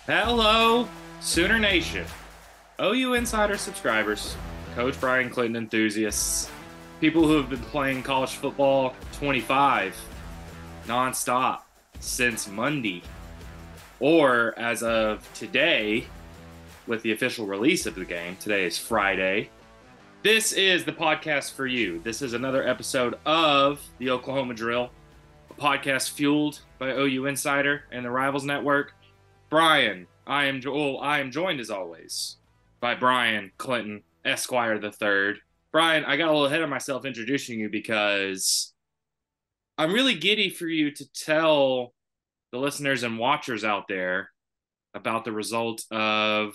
Hello, Sooner Nation, OU Insider subscribers, Coach Brian Clinton enthusiasts, people who have been playing college football 25 nonstop since Monday, or as of today, with the official release of the game. Today is Friday. This is the podcast for you. This is another episode of the Oklahoma Drill, a podcast fueled by OU Insider and the Rivals Network. Brian, I am Joel. I am joined as always by Brian Clinton, Esquire the Third. Brian, I got a little ahead of myself introducing you because I'm really giddy for you to tell the listeners and watchers out there about the result of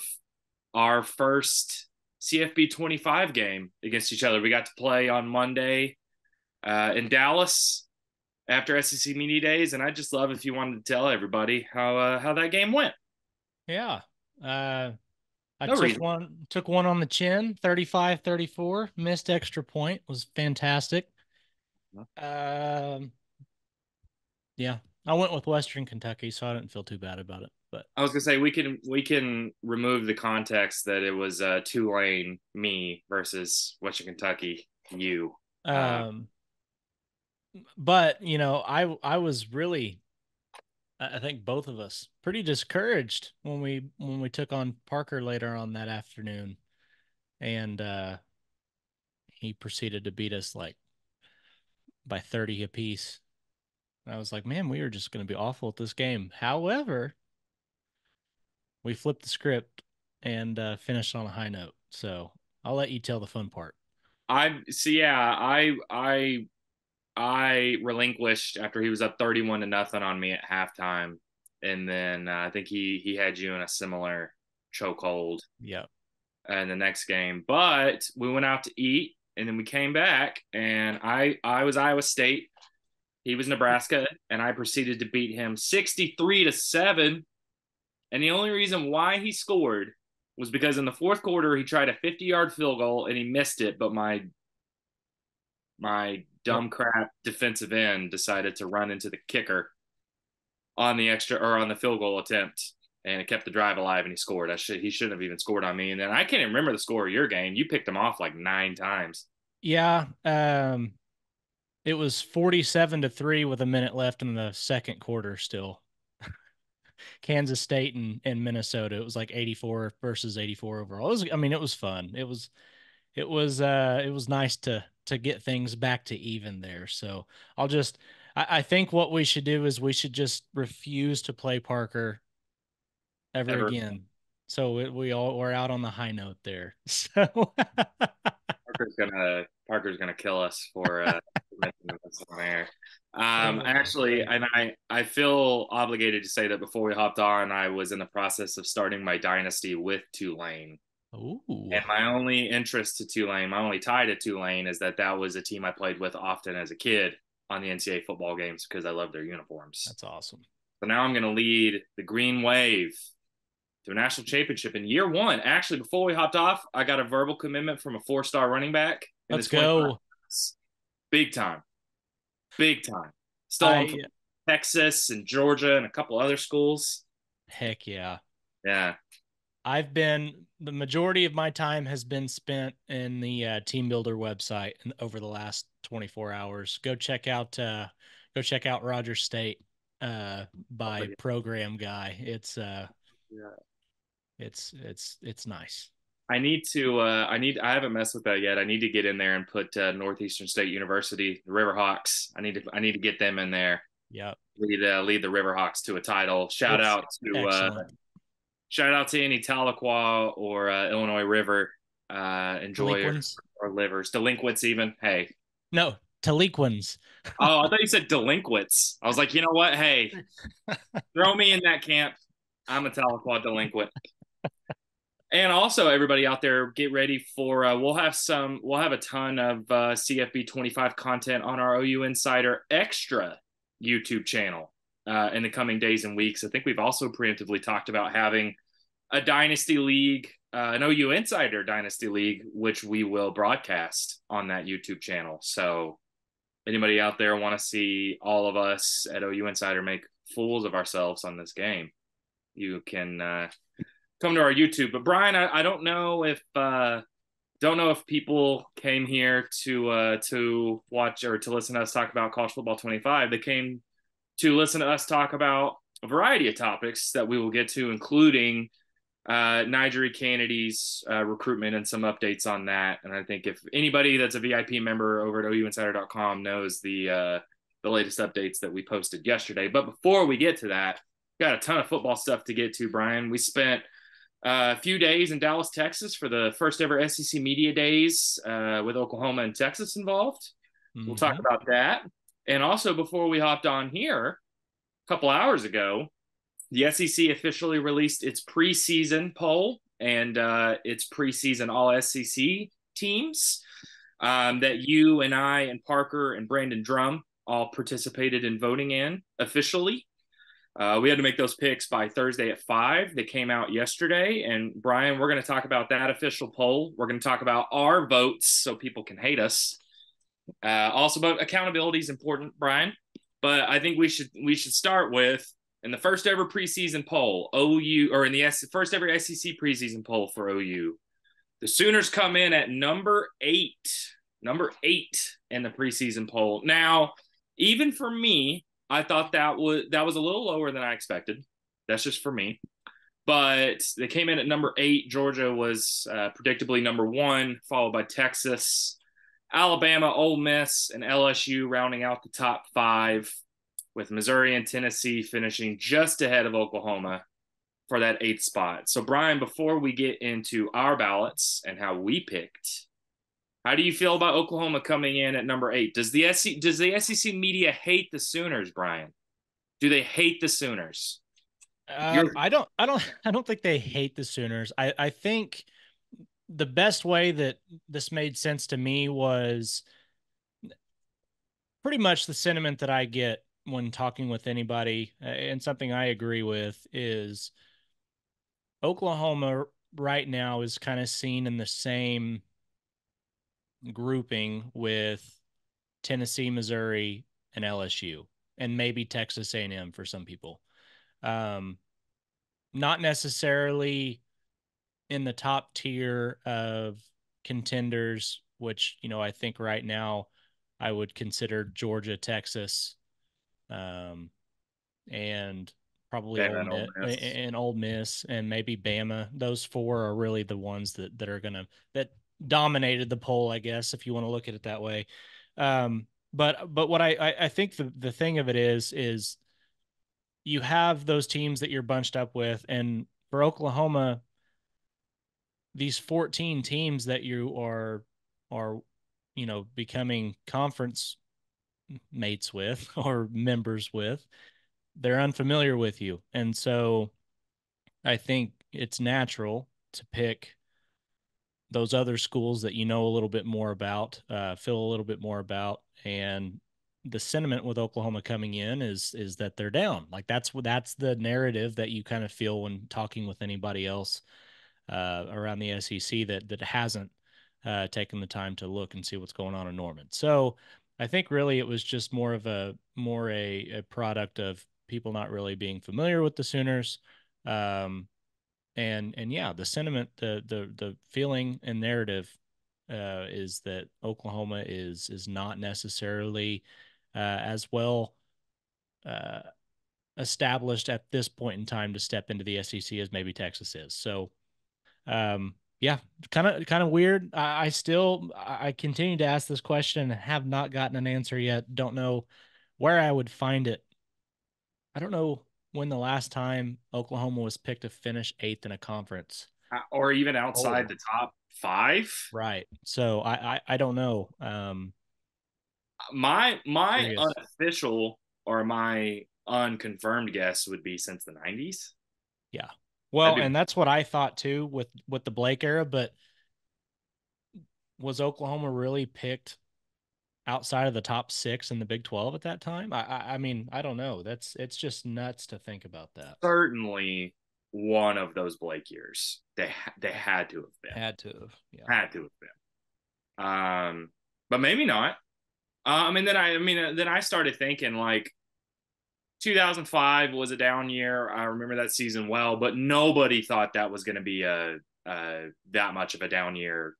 our first CFB 25 game against each other. We got to play on Monday in Dallas after SEC Media Days, and I'd just love if you wanted to tell everybody how that game went. Yeah. I No took reason. one on the chin, 35-34, missed extra point, was fantastic. Um, yeah. I went with Western Kentucky, so I didn't feel too bad about it. But I was gonna say we can remove the context that it was Tulane me versus Western Kentucky you. Uh, um I was really, I think both of us pretty discouraged when we took on Parker later on that afternoon, and he proceeded to beat us like by 30 apiece. I was like, man, we are just going to be awful at this game. However, we flipped the script and finished on a high note. So I'll let you tell the fun part. I see. Yeah, I relinquished after he was up 31-0 on me at halftime, and then I think he had you in a similar chokehold Yeah. in the next game. But we went out to eat, and then we came back, and I was Iowa State. He was Nebraska, and I proceeded to beat him 63-7. And the only reason why he scored was because in the fourth quarter he tried a 50-yard field goal and he missed it, but my Yep. dumb crap defensive end decided to run into the kicker on the extra or on the field goal attempt, and it kept the drive alive and he scored. He shouldn't have even scored on me. And then I can't even remember the score of your game. You picked him off like 9 times. Yeah. It was 47-3 with a minute left in the second quarter still. Kansas State and Minnesota. It was like 84 versus 84 overall. It was fun. It was nice to get things back to even there. So I think what we should do is we should just refuse to play Parker ever Ever. again. So we're out on the high note there. So Parker's gonna kill us for mentioning this on air. oh, Actually, great. and I feel obligated to say that before we hopped on, I was in the process of starting my dynasty with Tulane. Ooh, And my only interest to Tulane, my only tie to Tulane, is that was a team I played with often as a kid on the NCAA football games because I love their uniforms. that's awesome. So now I'm going to lead the Green Wave to a national championship in year one. Actually, before we hopped off, I got a verbal commitment from a 4-star running back in the Let's 25. go. Big time, big time. Stolen from I Texas and Georgia and a couple other schools. Heck yeah. Yeah, The majority of my time has been spent in the Team Builder website and over the last 24 hours. Go check out Roger State by Program Guy. yeah. It's nice. I haven't messed with that yet. I need to get in there and put Northeastern State University, the Riverhawks. I need to get them in there. Yep. Lead the Riverhawks to a title. It's excellent. Shout out to any Tahlequah or Illinois River enjoy Taliquins. or livers, delinquents even. Hey, No, Taliquins. oh, I thought you said delinquents. I was like, you know what? Hey, throw me in that camp. I'm a Tahlequah delinquent. And also, everybody out there, get ready for we'll have a ton of CFB 25 content on our OU Insider Extra YouTube channel in the coming days and weeks. I think we've also preemptively talked about having a dynasty league, an OU Insider Dynasty League, which we will broadcast on that YouTube channel. So, anybody out there want to see all of us at OU Insider make fools of ourselves on this game? you can come to our YouTube. But Brian, I don't know if people came here to watch or to listen to us talk about college football 25. They came to listen to us talk about a variety of topics that we will get to, including NiJaree Canady's recruitment and some updates on that. And I think if anybody that's a VIP member over at OUinsider.com knows the latest updates that we posted yesterday. But before we get to that, got a ton of football stuff to get to, Brian. We spent a few days in Dallas, Texas for the first ever SEC Media Days with Oklahoma and Texas involved. Mm-hmm. We'll talk about that. And also, before we hopped on here a couple hours ago, the SEC officially released its preseason poll and its preseason all SEC teams that you and I and Parker and Brandon Drum all participated in voting in officially. We had to make those picks by Thursday at 5. They came out yesterday. And Brian, we're going to talk about that official poll. We're going to talk about our votes so people can hate us. Also, but accountability is important, Brian. But I think we should start with in the first ever preseason poll, OU, or in the first ever SEC preseason poll for OU, the Sooners come in at number 8 in the preseason poll. Now, even for me, I thought that was a little lower than I expected. That's just for me. But they came in at number 8. Georgia was predictably number 1, followed by Texas, Alabama, Ole Miss, and LSU rounding out the top 5, with Missouri and Tennessee finishing just ahead of Oklahoma for that 8th spot. So, Brian, before we get into our ballots and how we picked, how do you feel about Oklahoma coming in at number 8? Does the SEC media hate the Sooners, Brian? Do they hate the Sooners? I don't think they hate the Sooners. I think the best way that this made sense to me was pretty much the sentiment that I get when talking with anybody, and something I agree with, is Oklahoma right now is kind of seen in the same grouping with Tennessee, Missouri, and LSU, and maybe Texas A&M for some people. Not necessarily in the top tier of contenders, which, I think right now I would consider Georgia, Texas, and probably Ole Miss, and maybe Bama. Those 4 are really the ones that dominated the poll, I guess, if you want to look at it that way. But what I think the thing of it is you have those teams that you're bunched up with, and for Oklahoma, these 14 teams that you are becoming conference mates with or members with, they're unfamiliar with you. And so I think it's natural to pick those other schools that a little bit more about, feel a little bit more about. And the sentiment with Oklahoma coming in is that they're down. Like that's the narrative that you kind of feel when talking with anybody else around the SEC that hasn't taken the time to look and see what's going on in Norman. So I think really it was just more a product of people not really being familiar with the Sooners. And yeah, the sentiment, the feeling and narrative is that Oklahoma is not necessarily as well established at this point in time to step into the SEC as maybe Texas is. So yeah, kind of weird. I continue to ask this question and have not gotten an answer yet. Don't know where I would find it. I don't know when the last time Oklahoma was picked to finish 8th in a conference, or even outside the top 5. Right. So I don't know. My unofficial or my unconfirmed guess would be since the 90s. Yeah. Well, and that's what I thought too with the Blake era, but was Oklahoma really picked outside of the top 6 in the Big 12 at that time? I mean, I don't know. It's just nuts to think about that. Certainly one of those Blake years. They had to have been. Yeah. Had to have been. But maybe not. Then I started thinking, like, 2005 was a down year. I remember that season well, but nobody thought that was going to be a that much of a down year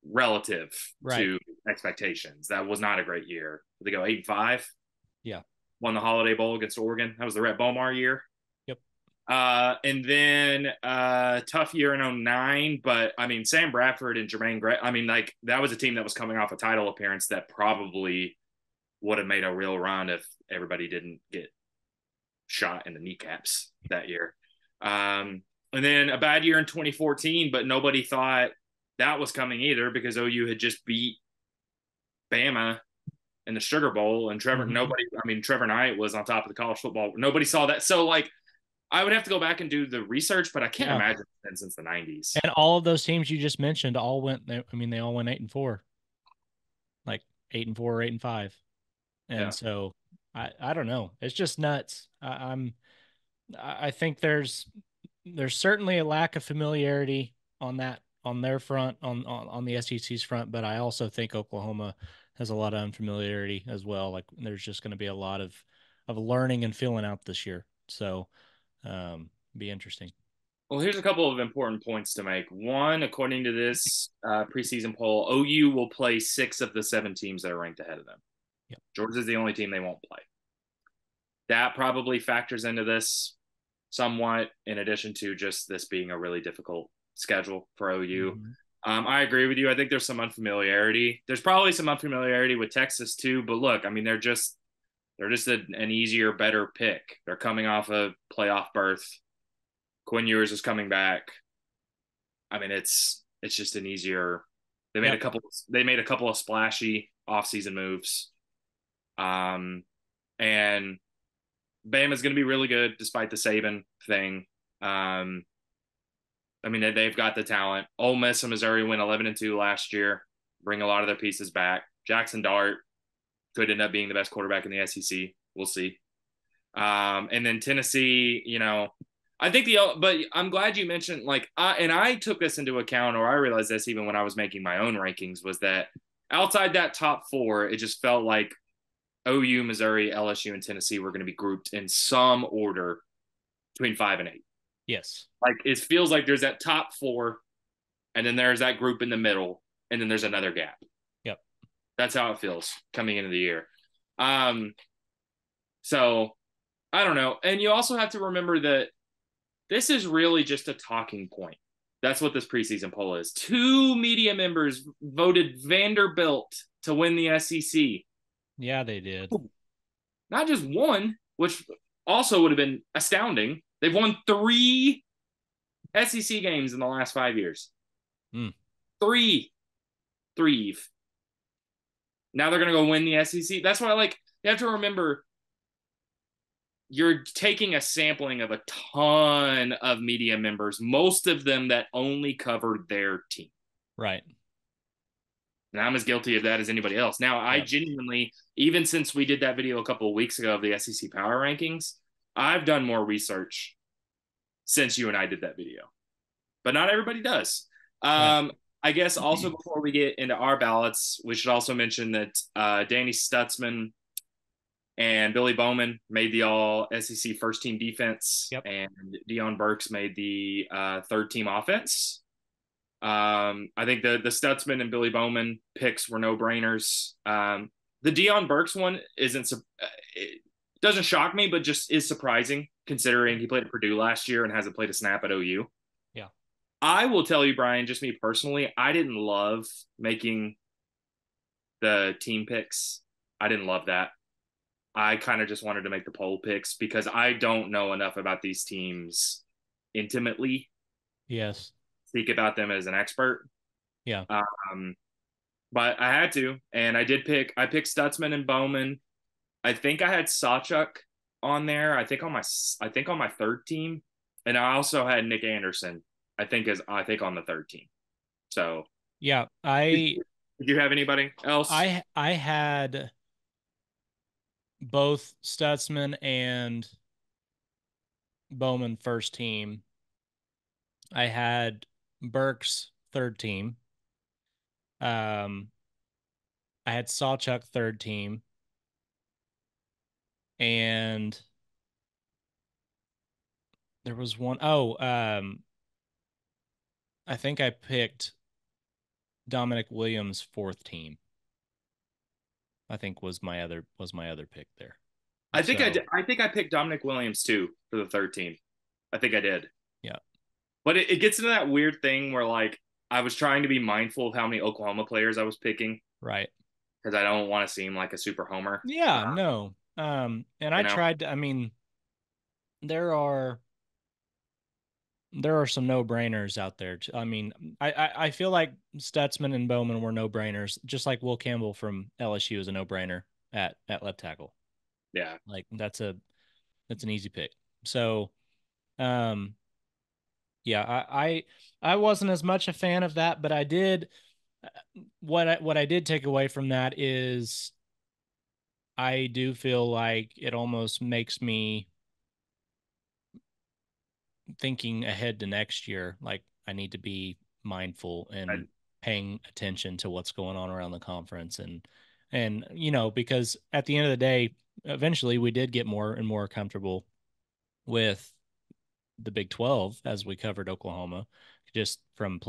relative Right. to expectations. That was not a great year. They go 8-5. Yeah. Won the Holiday Bowl against Oregon. That was the Rhett Bomar year. Yep. And then tough year in 09. But I mean, Sam Bradford and Jermaine Gray, I mean, like that was a team that was coming off a title appearance that probably would have made a real run if everybody didn't get shot in the kneecaps that year. And then a bad year in 2014, but nobody thought that was coming either because OU had just beat Bama in the Sugar Bowl, and Trevor Knight was on top of the college football. Nobody saw that. So, like, I would have to go back and do the research, but I can't Yeah. imagine it's been since the 90s. And all of those teams you just mentioned all went, I mean, they all went 8-4, like 8-4 or 8-5. Yeah. And so I don't know. It's just nuts. I think there's certainly a lack of familiarity on their front, on the SEC's front, but I also think Oklahoma has a lot of unfamiliarity as well. Like there's just going to be a lot of learning and filling out this year. So be interesting. Well, here's a couple of important points to make. One, according to this preseason poll, OU will play 6 of the 7 teams that are ranked ahead of them. Yep. Georgia's the only team they won't play. That probably factors into this somewhat, in addition to just this being a really difficult schedule for OU. Mm-hmm. I agree with you. I think there's some unfamiliarity. There's probably some unfamiliarity with Texas too. But look, I mean, they're just an easier, better pick. They're coming off a playoff berth. Quinn Ewers is coming back. I mean, it's just an easier. They made a couple of splashy offseason moves. And Bama's going to be really good despite the Saban thing. I mean, they've got the talent. Ole Miss and Missouri went 11-2 last year, bring a lot of their pieces back. Jackson Dart could end up being the best quarterback in the SEC. We'll see. And then Tennessee, you know, I think but I'm glad you mentioned, like, and I took this into account, or I realized this even when I was making my own rankings, was that outside that top 4, it just felt like OU, Missouri, LSU, and Tennessee were going to be grouped in some order between 5 and 8. Yes. Like it feels like there's that top 4, and then there's that group in the middle, and then there's another gap. Yep. That's how it feels coming into the year. So I don't know. And you also have to remember that this is really just a talking point. That's what this preseason poll is. 2 media members voted Vanderbilt to win the SEC. Yeah, they did. Not just one, which also would have been astounding. They've won 3 SEC games in the last 5 years. 3. Now they're going to go win the SEC. That's why, like, you have to remember you're taking a sampling of a ton of media members, most of them that only covered their team. Right. And I'm as guilty of that as anybody else. Now, I genuinely, even since we did that video a couple of weeks ago of the SEC Power Rankings, I've done more research since you and I did that video. But not everybody does. Right. I guess also before we get into our ballots, we should also mention that Danny Stutzman and Billy Bowman made the all SEC first team defense. Yep. And Deion Burks made the third team offense. I think the Stutzman and Billy Bowman picks were no brainers. The Deion Burks one it doesn't shock me, but just is surprising considering he played at Purdue last year and hasn't played a snap at OU. Yeah. I will tell you, Brian, just me personally, I didn't love making the team picks. I didn't love that. I kind of just wanted to make the poll picks because I don't know enough about these teams intimately. Yes. Speak about them as an expert. Yeah. But I had to, and I picked Stutzman and Bowman. I think I had Sawchuk on there. I think on my third team, and I also had Nick Anderson. I think on the third team. So yeah, did you have anybody else? I had both Stutzman and Bowman first team. I had Burks third team. I had Sawchuk third team. And there was one, oh, I think I picked Dominic Williams' fourth team. I think was my other pick there. I think I So did. I think I picked Dominic Williams too for the third team. I think I did. yeah, But it gets into that weird thing where like I was trying to be mindful of how many Oklahoma players I was picking right. because I don't want to seem like a super homer. Yeah, no. And You I know, tried to, I mean, there are there are some no-brainers out there. I mean, I feel like Stutzman and Bowman were no-brainers, just like Will Campbell from LSU is a no-brainer at left tackle. yeah. Like that's an easy pick. So, um, yeah, I wasn't as much a fan of that, but I did what I did take away from that is I do feel like it almost makes me thinking ahead to next year. Like I need to be mindful I, and paying attention to what's going on around the conference and because at the end of the day, eventually we did get more and more comfortable with the Big 12 as we covered Oklahoma, just from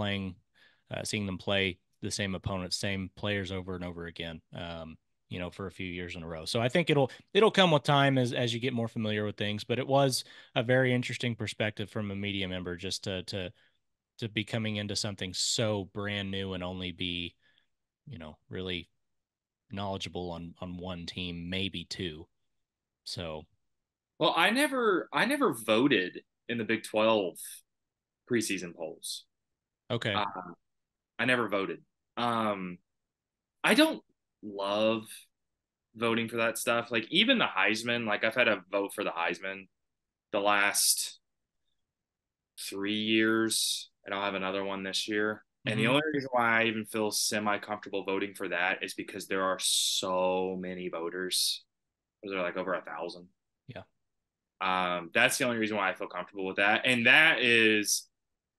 seeing them play the same opponents, same players over and over again. For a few years in a row. So I think it'll come with time as you get more familiar with things. But it was a very interesting perspective from a media member just to be coming into something so brand new and only be, really knowledgeable on one team, maybe two. So well, I never voted in the Big 12 preseason polls. okay. Uh, I never voted. Um, I don't love voting for that stuff. Like even the Heisman, like I've had a vote for the Heisman the last 3 years, and I'll have another one this year. And the Mm-hmm. only reason why I even feel semi comfortable voting for that is because there are so many voters. There are like over 1,000. Yeah. That's the only reason why I feel comfortable with that. And that is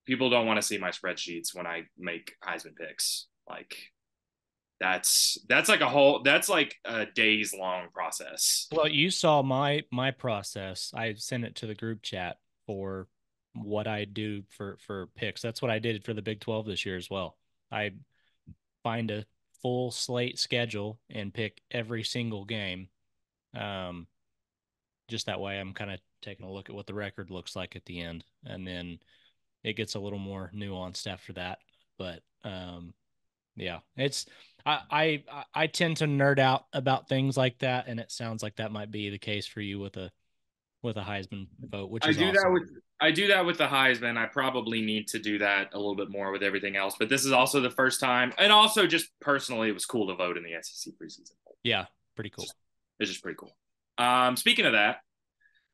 people don't want to see my spreadsheets when I make Heisman picks. Like that's like a days long process. Well, you saw my process. I sent it to the group chat for what I do for picks. That's what I did for the Big 12 this year as well. I find a full slate schedule and pick every single game. Um, just that way I'm kind of taking a look at what the record looks like at the end, and then it gets a little more nuanced after that. But yeah, it's I tend to nerd out about things like that, and it sounds like that might be the case for you with a Heisman vote, which I is do that awesome. with I do that with the Heisman. I probably need to do that a little bit more with everything else. But this is also the first time, and also just personally, it was cool to vote in the SEC preseason poll. Yeah, pretty cool. It's just pretty cool. Speaking of that,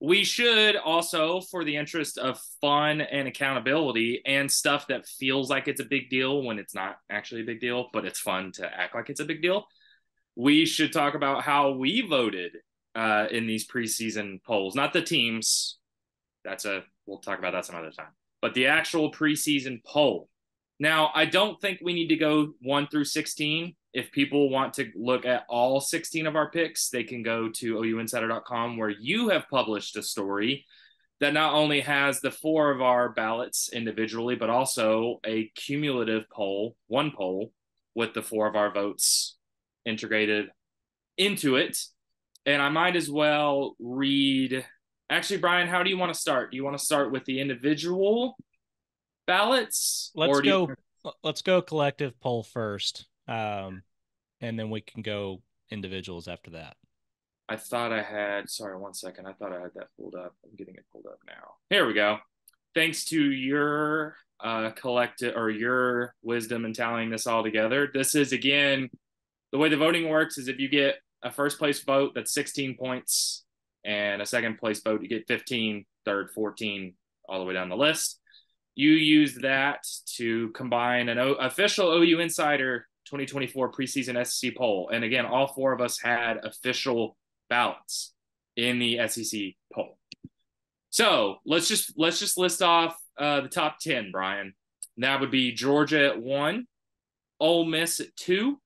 we should also, for the interest of fun and accountability and stuff that feels like it's a big deal when it's not actually a big deal, but it's fun to act like it's a big deal. We should talk about how we voted in these preseason polls, not the teams. We'll talk about that some other time, but the actual preseason poll. Now, I don't think we need to go 1 through 16. If people want to look at all 16 of our picks, they can go to ouinsider.com, where you have published a story that not only has the 4 of our ballots individually, but also a cumulative poll, one poll with the 4 of our votes integrated into it. And I might as well read. Actually, Brian, how do you want to start? Do you want to start with the individual ballots, Let's or do you? go let's go collective poll first. And then we can go individuals after that. I thought I had. Sorry, 1 second. I thought I had that pulled up. I'm getting it pulled up now. Here we go. Thanks to your collective or your wisdom in tallying this all together. This is again the way the voting works is if you get a first place vote, that's 16 points, and a second place vote, you get 15, third, 14, all the way down the list. You use that to combine an official OU Insider 2024 preseason SEC poll. And again, all 4 of us had official ballots in the SEC poll. So let's just list off the top 10, Brian. That would be Georgia at 1, Ole Miss at 2,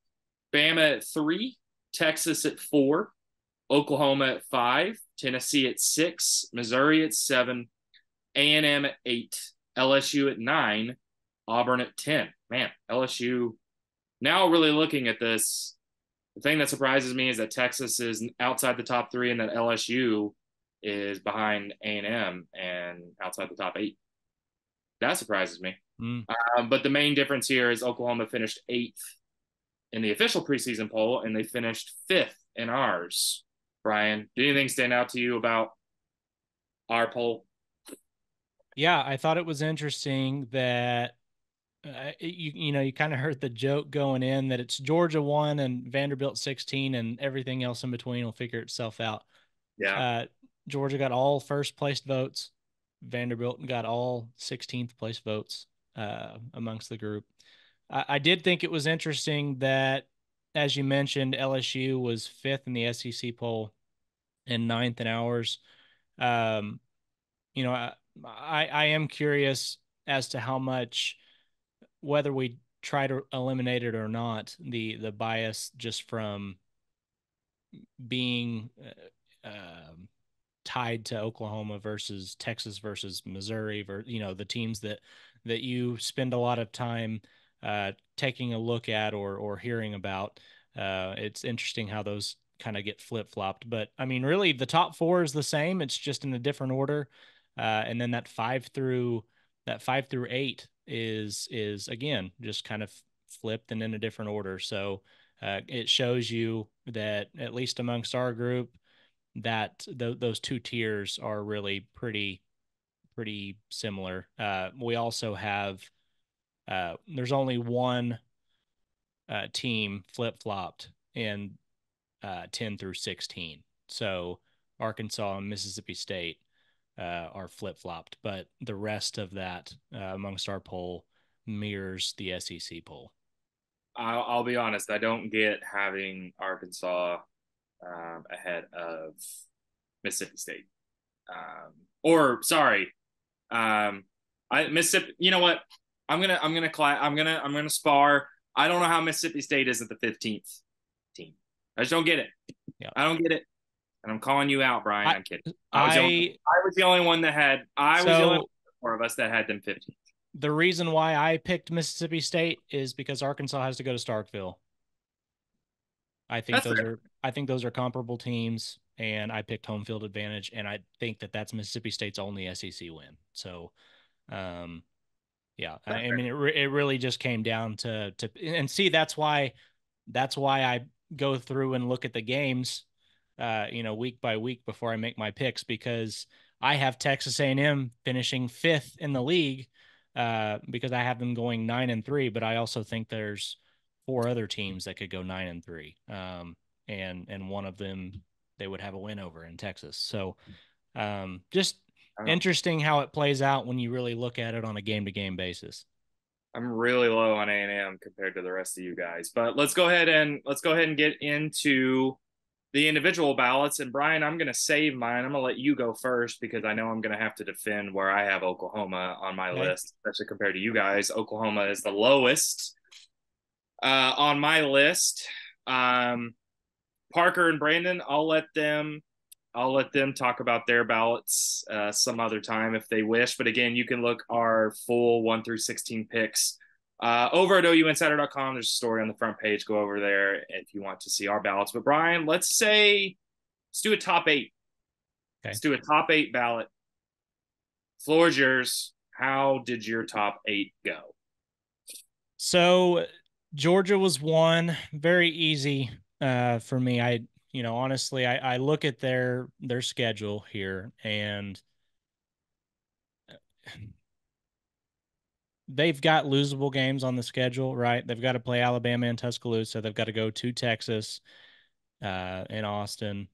Bama at 3, Texas at 4, Oklahoma at 5, Tennessee at 6, Missouri at 7, A&M at 8, LSU at 9, Auburn at 10. Man, LSU. Now, really looking at this, the thing that surprises me is that Texas is outside the top 3 and that LSU is behind A&M and outside the top 8. That surprises me. Mm. But the main difference here is Oklahoma finished 8th in the official preseason poll, and they finished 5th in ours. Brian, did anything stand out to you about our poll? Yeah, I thought it was interesting that you kind of heard the joke going in that it's Georgia 1 and Vanderbilt 16 and everything else in between will figure itself out. Yeah. Uh, Georgia got all first place votes. Vanderbilt got all 16th place votes amongst the group. I did think it was interesting that, as you mentioned, LSU was 5th in the SEC poll and 9th in ours. Um, I am curious as to how much, whether we try to eliminate it or not, the bias just from being tied to Oklahoma versus Texas versus Missouri, the teams that you spend a lot of time taking a look at or hearing about. It's interesting how those kind of get flip flopped, but I mean, really, the top 4 is the same. It's just in a different order, and then that 5 through 8 is again just kind of flipped and in a different order. So it shows you that at least amongst our group, that those 2 tiers are really pretty similar. We also have there's only one team flip flopped in 10 through 16. So Arkansas and Mississippi State are flip flopped, but the rest of that amongst our poll mirrors the SEC poll. I'll be honest. I don't get having Arkansas ahead of Mississippi State. Or sorry, Mississippi. You know what? I'm gonna spar. I don't know how Mississippi State is at the 15th team. I just don't get it. Yeah, I don't get it, and I'm calling you out, Brian. I I'm kidding. I I was the only one that had. I was the only so 4 of us that had them 15th. the reason why I picked Mississippi State is because Arkansas has to go to Starkville. That's fair. I think those are comparable teams, and I picked home field advantage, and I think that that's Mississippi State's only SEC win. So, um, yeah, That's I fair. mean, it really just came down to and see that's why I go through and look at the games, week by week before I make my picks, because I have Texas A&M finishing 5th in the league, because I have them going 9-3, but I also think there's 4 other teams that could go 9-3, and one of them they would have a win over in Texas. So, just interesting how it plays out when you really look at it on a game to game basis. I'm really low on A&M compared to the rest of you guys. But let's go ahead and get into the individual ballots. And Brian, I'm going to save mine. I'm going to let you go first because I know I'm going to have to defend where I have Oklahoma on my Okay. list, especially compared to you guys. Oklahoma is the lowest on my list. Parker and Brandon, I'll let them talk about their ballots some other time if they wish. But again, you can look our full 1 through 16 picks over at ouinsider.com. There's a story on the front page. Go over there if you want to see our ballots. But Brian, let's do a top 8. Okay. Let's do a top 8 ballot. Floor is yours. How did your top 8 go? So Georgia was one, very easy for me. Honestly, I look at their schedule here, and they've got losable games on the schedule, right? They've got to play Alabama and Tuscaloosa. They've got to go to Texas, in Austin.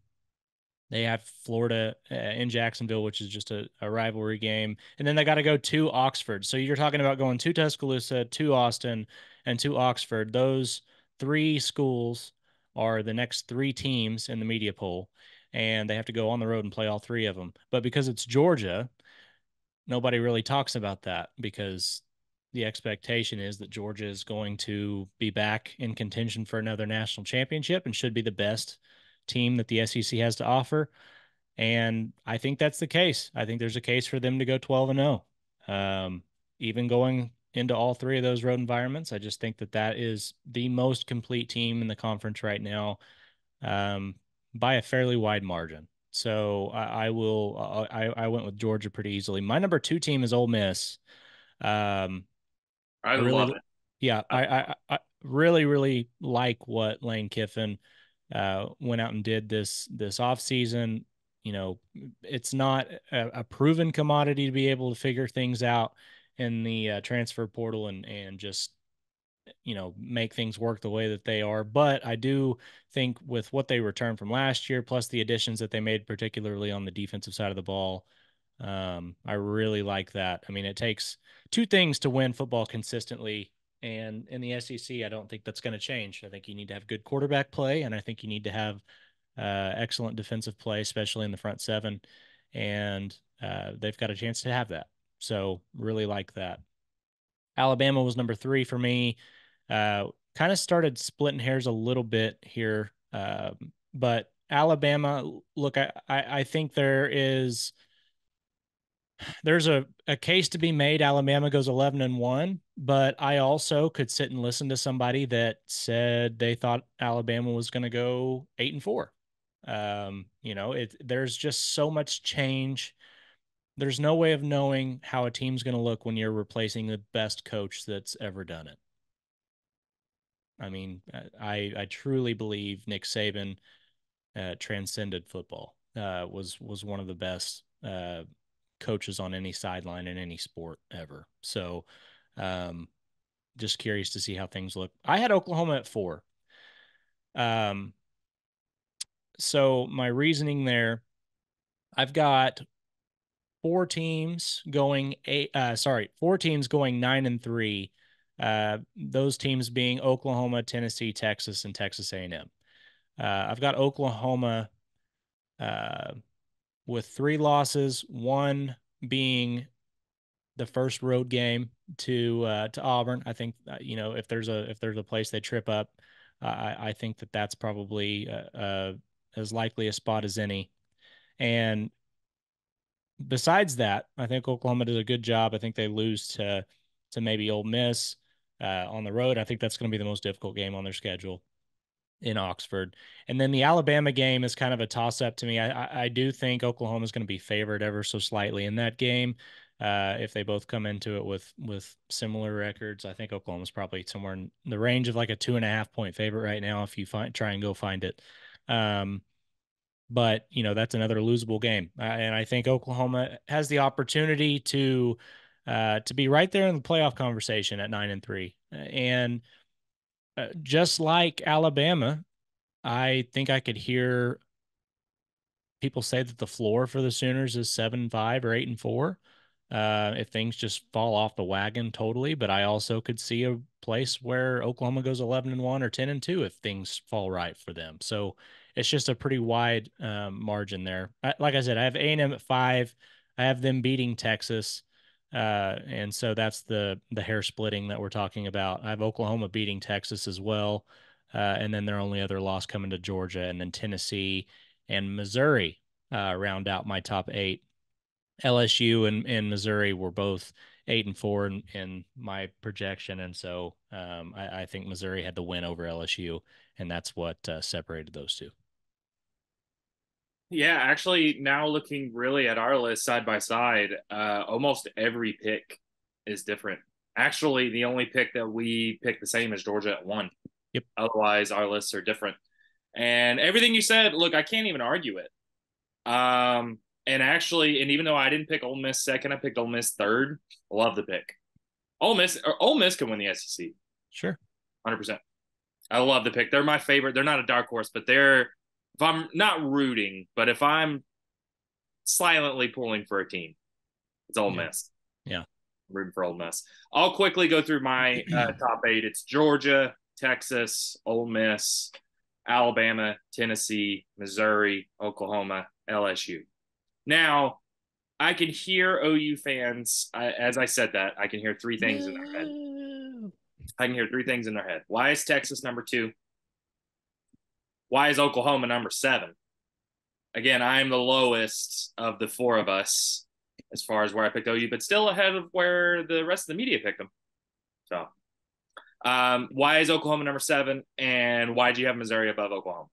They have Florida in Jacksonville, which is just a rivalry game. And then they got to go to Oxford. So you're talking about going to Tuscaloosa, to Austin, and to Oxford. Those 3 schools are the next 3 teams in the media poll. And they have to go on the road and play all 3 of them. But because it's Georgia, nobody really talks about that, because the expectation is that Georgia is going to be back in contention for another national championship and should be the best team that the SEC has to offer. And I think that's the case. I think there's a case for them to go 12-0. Even going into all three of those road environments, I just think that that is the most complete team in the conference right now, um, by a fairly wide margin. So I went with Georgia pretty easily. My number two team is Ole Miss. Um, I I love really, it. yeah, I really, really like what Lane Kiffin went out and did this off season. You know, it's not a proven commodity to be able to figure things out in the transfer portal and just make things work the way that they are. But I do think with what they returned from last year, plus the additions that they made, particularly on the defensive side of the ball, I really like that. I mean, it takes two things to win football consistently. And in the SEC, I don't think that's going to change. I think you need to have good quarterback play, and I think you need to have excellent defensive play, especially in the front seven. And they've got a chance to have that. So, really like that. Alabama was number three for me. Kind of started splitting hairs a little bit here. But Alabama, look, I think there's a case to be made. Alabama goes 11-1, but I also could sit and listen to somebody that said they thought Alabama was going to go 8-4. There's just so much change. There's no way of knowing how a team's going to look when you're replacing the best coach that's ever done it. I mean, I truly believe Nick Saban transcended football. Was one of the best coaches on any sideline in any sport ever. So, um, just curious to see how things look. I had Oklahoma at 4. Um, so my reasoning there, I've got four teams going 9-3. Those teams being Oklahoma, Tennessee, Texas, and Texas A&M. I've got Oklahoma uh, with 3 losses, one being the first road game to Auburn. I think if there's a place they trip up, I think that that's probably as likely a spot as any. And besides that, I think Oklahoma did a good job. I think they lose to maybe Ole Miss on the road. I think that's going to be the most difficult game on their schedule in Oxford. And then the Alabama game is kind of a toss up to me. I do think Oklahoma is going to be favored ever so slightly in that game. If they both come into it with similar records, I think Oklahoma's probably somewhere in the range of like a 2.5 point favorite right now. If you try and go find it. But that's another losable game, and I think Oklahoma has the opportunity to be right there in the playoff conversation at 9-3, and just like Alabama, I think I could hear people say that the floor for the Sooners is 7-5 or 8-4. If things just fall off the wagon totally, but I also could see a place where Oklahoma goes 11-1 or 10-2 if things fall right for them. So it's just a pretty wide margin there. Like I said, I have A&M at 5. I have them beating Texas. And so that's the hair splitting that we're talking about. I have Oklahoma beating Texas as well. And then their only other loss coming to Georgia, and then Tennessee and Missouri round out my top 8. LSU and Missouri were both 8-4 in my projection, and so I think Missouri had the win over LSU, and that's what separated those two. Yeah, actually, now looking really at our list side by side, almost every pick is different. Actually, the only pick that we picked the same is Georgia at 1. Yep. Otherwise, our lists are different. And everything you said, look, I can't even argue it. And actually, and even though I didn't pick Ole Miss second, I picked Ole Miss third. Love the pick. Ole Miss can win the SEC. Sure. 100%. I love the pick. They're my favorite. They're not a dark horse, but if I'm not rooting, but if I'm silently pulling for a team, it's Ole Yeah. Miss. Yeah. I'm rooting for Ole Miss. I'll quickly go through my top 8. It's Georgia, Texas, Ole Miss, Alabama, Tennessee, Missouri, Oklahoma, LSU. Now, I can hear OU fans, as I said that, I can hear 3 things in their head. No. I can hear 3 things in their head. Why is Texas number 2? Why is Oklahoma number 7? Again, I am the lowest of the four of us as far as where I picked OU, but still ahead of where the rest of the media picked them. So, why is Oklahoma number 7, and why do you have Missouri above Oklahoma?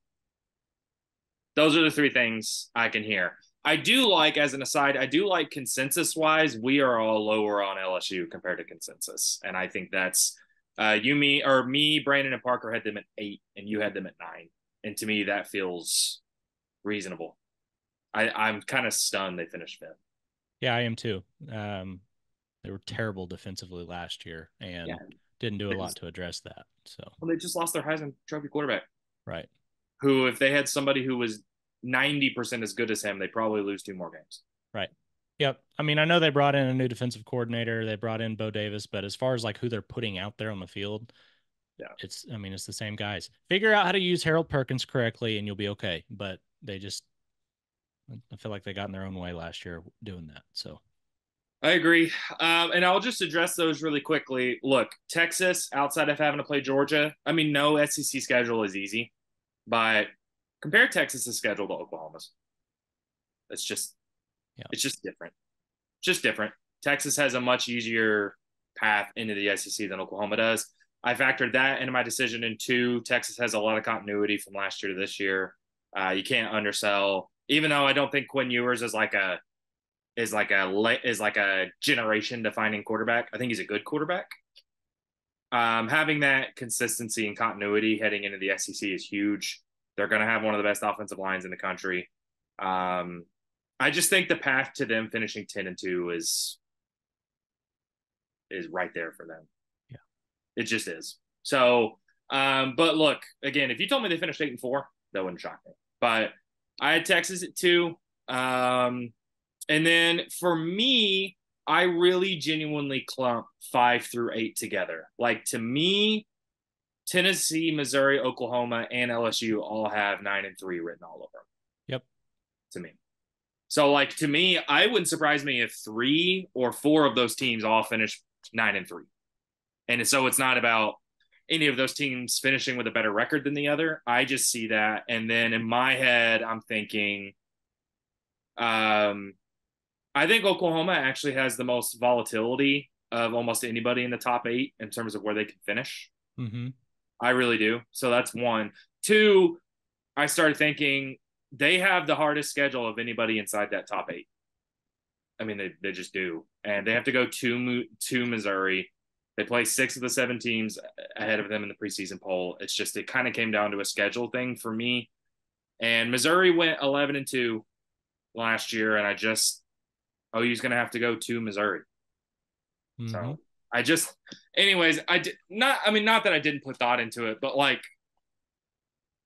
Those are the three things I can hear. I do like, as an aside, I do like consensus wise, we are all lower on LSU compared to consensus. And I think that's me, Brandon, and Parker had them at 8, and you had them at 9. And to me, that feels reasonable. I'm kind of stunned they finished 5th. Yeah, I am too. They were terrible defensively last year and didn't do a lot to address that. So they just lost their Heisman Trophy quarterback. Right. Who, if they had somebody who was 90% as good as him, they probably lose 2 more games. Right. Yep. I mean, I know they brought in a new defensive coordinator. They brought in Bo Davis, but as far as like who they're putting out there on the field, it's the same guys. Figure out how to use Harold Perkins correctly and you'll be okay. But I feel like they got in their own way last year doing that. So I agree. And I'll just address those really quickly. Look, Texas, outside of having to play Georgia, I mean, no SEC schedule is easy, but compare Texas's schedule to Oklahoma's. It's just different. Just different. Texas has a much easier path into the SEC than Oklahoma does. I factored that into my decision. And 2, Texas has a lot of continuity from last year to this year. You can't undersell, even though I don't think Quinn Ewers is like a generation defining quarterback. I think he's a good quarterback. Having that consistency and continuity heading into the SEC is huge. They're going to have one of the best offensive lines in the country. I just think the path to them finishing 10-2 is right there for them. Yeah, it just is. So, but look, again, if you told me they finished 8-4, that wouldn't shock me. But I had Texas at 2. And then for me, I really genuinely clump 5 through 8 together. Like, to me, Tennessee, Missouri, Oklahoma, and LSU all have 9-3 written all over them. Yep. To me. So, like, to me, I wouldn't surprise me if 3 or 4 of those teams all finish 9-3. And so it's not about any of those teams finishing with a better record than the other. I just see that. And then in my head, I'm thinking, I think Oklahoma actually has the most volatility of almost anybody in the top 8 in terms of where they can finish. Mm-hmm. I really do. So that's 1. 2, I started thinking they have the hardest schedule of anybody inside that top 8. I mean, they just do. And they have to go to Missouri. They play 6 of the 7 teams ahead of them in the preseason poll. It's just, it kind of came down to a schedule thing for me. And Missouri went 11-2 last year, and OU's going to have to go to Missouri. Mm-hmm. So not that I didn't put thought into it, but like,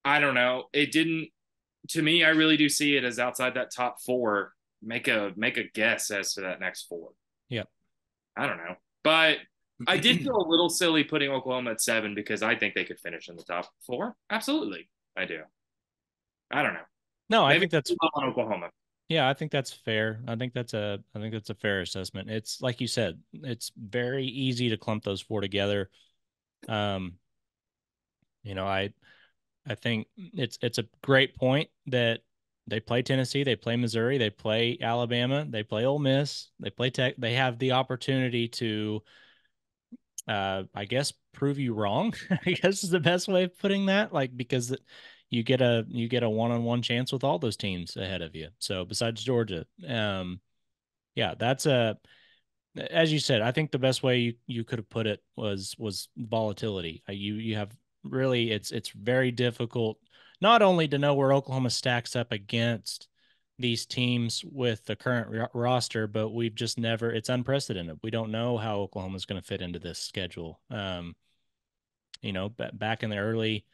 I don't know. It didn't, to me, I really do see it as outside that top 4. Make a guess as to that next 4. Yep. I don't know. But I did feel a little silly putting Oklahoma at 7 because I think they could finish in the top 4. Absolutely. I do. I don't know. No, I think that's on Oklahoma. Yeah, I think that's fair. I think that's a fair assessment. It's like you said, it's very easy to clump those 4 together. I think it's a great point that they play Tennessee, they play Missouri, they play Alabama, they play Ole Miss, they play Tech. They have the opportunity to, I guess, prove you wrong. I guess is the best way of putting that. Like, because you get a one-on-one chance with all those teams ahead of you. So besides Georgia, that's as you said, I think the best way you could have put it was volatility. You have really, it's very difficult not only to know where Oklahoma stacks up against these teams with the current roster, but we've just never, it's unprecedented. We don't know how Oklahoma's going to fit into this schedule. Back in the early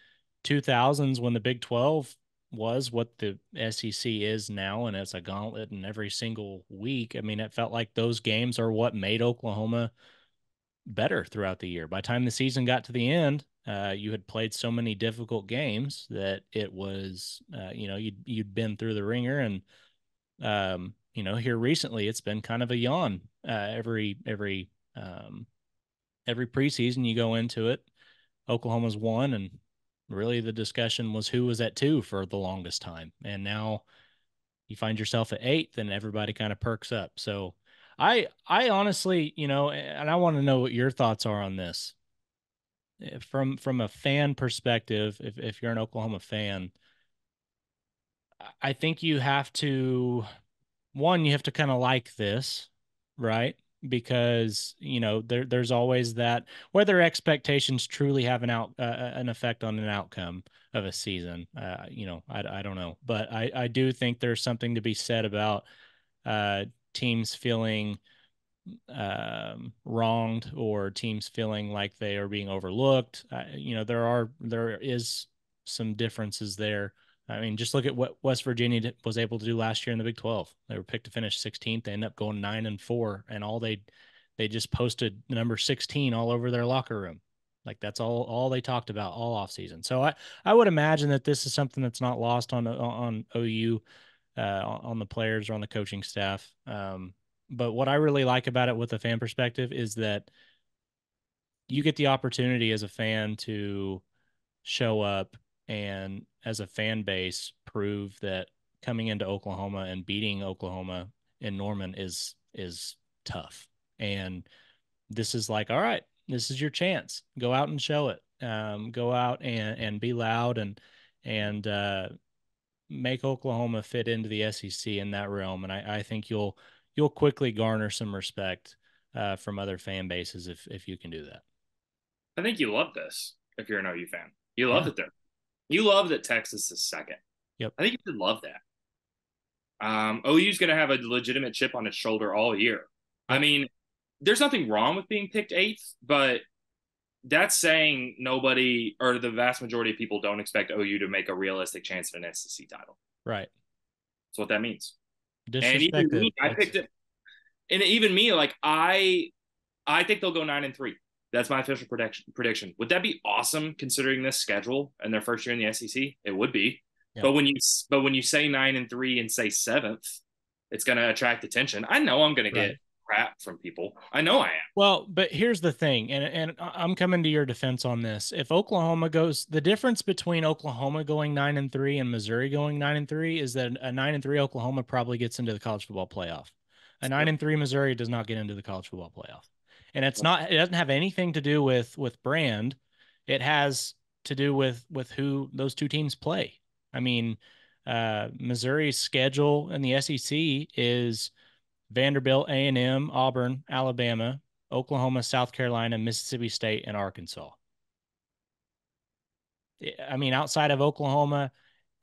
2000s when the Big 12 was what the SEC is now, and it's a gauntlet in every single week. I mean, it felt like those games are what made Oklahoma better throughout the year. By the time the season got to the end, you had played so many difficult games that it was, you'd been through the ringer. And, here recently, it's been kind of a yawn. Every preseason you go into it, Oklahoma's won, and really the discussion was who was at 2 for the longest time. And now you find yourself at 8th and everybody kind of perks up. So I honestly, and I want to know what your thoughts are on this. From a fan perspective, if you're an Oklahoma fan, I think you have to one, you have to kind of like this, right? Because there's always that whether expectations truly have an effect on an outcome of a season. I don't know, but I do think there's something to be said about uh, teams feeling wronged or teams feeling like they are being overlooked. There is some differences there. I mean, just look at what West Virginia was able to do last year in the Big 12. They were picked to finish 16th. They ended up going 9-4, and they just posted number 16 all over their locker room. Like that's all they talked about all offseason. So I would imagine that this is something that's not lost on OU, on the players or on the coaching staff. But what I really like about it with a fan perspective is that you get the opportunity as a fan to show up and as a fan base prove that coming into Oklahoma and beating Oklahoma in Norman is tough. And this is like, all right, this is your chance. Go out and show it. Go out and be loud and make Oklahoma fit into the SEC in that realm. And I think you'll quickly garner some respect from other fan bases if you can do that. I think you love this if you're an OU fan. You love Yeah. that they're you love that Texas is second. Yep. I think you should love that. OU's going to have a legitimate chip on its shoulder all year. I Yep. mean, there's nothing wrong with being picked eighth, but that's saying nobody or the vast majority of people don't expect OU to make a realistic chance at an SEC title. Right. That's what that means. And even Disrespected. me, I picked it. And even me, like I think they'll go 9-3. That's my official prediction. Would that be awesome considering this schedule and their first year in the SEC? It would be. Yep. But when you say 9-3 and say seventh, it's going to attract attention. I know I'm going to get Right. crap from people. I know I am. Well, but here's the thing, and I'm coming to your defense on this. If Oklahoma goes, the difference between Oklahoma going 9-3 and Missouri going 9-3 is that a 9-3 Oklahoma probably gets into the college football playoff. A Yep. 9-3 Missouri does not get into the college football playoff, and it doesn't have anything to do with brand. It has to do with who those two teams play. I mean, Missouri's schedule in the SEC is Vanderbilt, A&M, Auburn, Alabama, Oklahoma, South Carolina, Mississippi State, and Arkansas. I mean, outside of Oklahoma,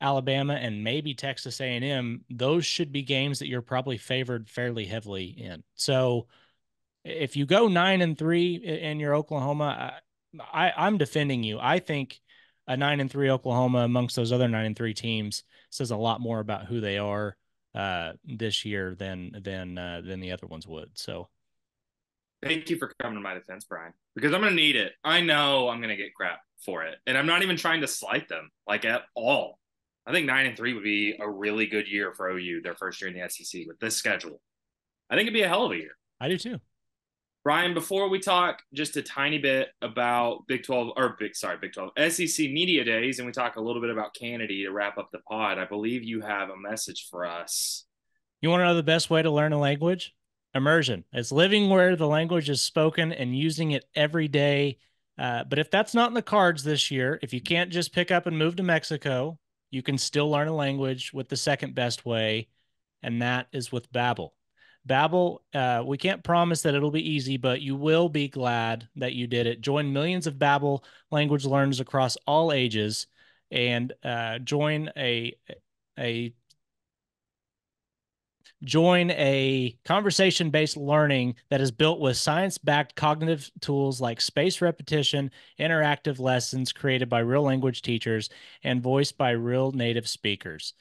Alabama, and maybe Texas A&M, those should be games that you're probably favored fairly heavily in. So if you go 9-3 in your Oklahoma, I'm defending you. I think a 9-3 Oklahoma amongst those other 9-3 teams says a lot more about who they are this year than the other ones would. So Thank you for coming to my defense, Brian, because I'm going to need it. I know I'm going to get crap for it. And I'm not even trying to slight them like at all. I think 9-3 would be a really good year for OU, their first year in the SEC with this schedule. I think it'd be a hell of a year. I do too. Brian, before we talk just a tiny bit about Big 12 or Big 12 SEC Media Days, and we talk a little bit about Canady to wrap up the pod, I believe you have a message for us. You want to know the best way to learn a language? Immersion. It's living where the language is spoken and using it every day. But if that's not in the cards this year, if you can't just pick up and move to Mexico, you can still learn a language with the second best way, and that is with Babbel. Babbel, we can't promise that it'll be easy, but you will be glad that you did it. Join millions of Babbel language learners across all ages, and a join a conversation-based learning that is built with science-backed cognitive tools like spaced repetition, interactive lessons created by real language teachers, and voiced by real native speakers.